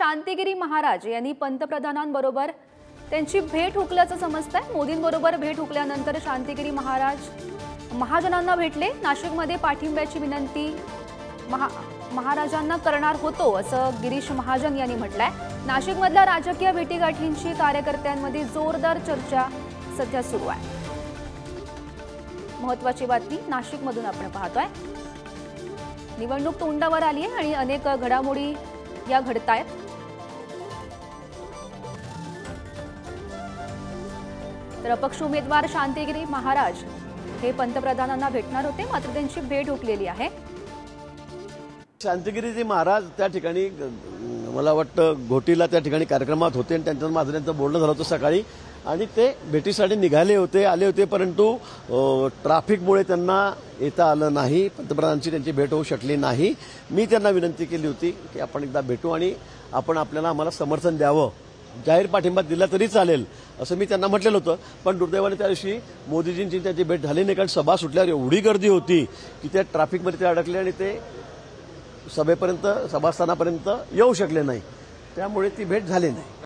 शांतिगिरी महाराज यांनी पंतप्रधानांबरोबर त्यांची भेट हुकल्याचं समजतंय। मोदींबरोबर भेट हुकल्यानंतर शांतिगिरी महाराज महाजनांना भेटले। नाशिकमध्ये पाठिंब्याची विनंती महाराजांना करणार होतो असं गिरीश महाजन यांनी म्हटलंय। नाशिकमधल्या राजकीय भेटीगाठींची कार्यकर्त्यांमध्ये जोरदार चर्चा सध्या सुरू आहे। महत्त्वाची बातमी नाशिकमधून आपण पाहतोय। निवडणूक तोंडावर आली आहे आणि अनेक घडामोडी या घडतायत। तर अपक्ष उमेदवार शांतिगिरी महाराज हे पंतप्रधानांना भेटणार होते, मात्र त्यांची भेट हुकलेली आहे। शांतिगिरीजी महाराज त्या ठिकाणी मला वाटतं घोटीला त्या ठिकाणी कार्यक्रमात होते आणि त्यांचं माझं त्यांचं बोलणं झालं होतं सकाळी आणि ते भेटीसाठी आले होते परंतु ट्रॅफिकमुळे त्यांना येता आलं नाही। पंतप्रधानांची त्यांची भेट होऊ शकली नाही। मी त्यांना विनंती केली होती की आपण एकदा भेटू आणि आपण आम्हाला समर्थन द्यावं, जाहीर पाठिंबा दिला तरी चालेल असं मी त्यांना म्हटलेलं होतं। पण दुर्दैवाने त्या दिवशी मोदीजींची त्यांची भेट झाली नाही, कारण सभा सुटल्यावर एवढी गर्दी होती की त्या ट्रॅफिकमध्ये ते अडकले आणि ते सभेपर्यंत सभास्थानापर्यंत येऊ शकले नाही, त्यामुळे ती भेट झाली नाही।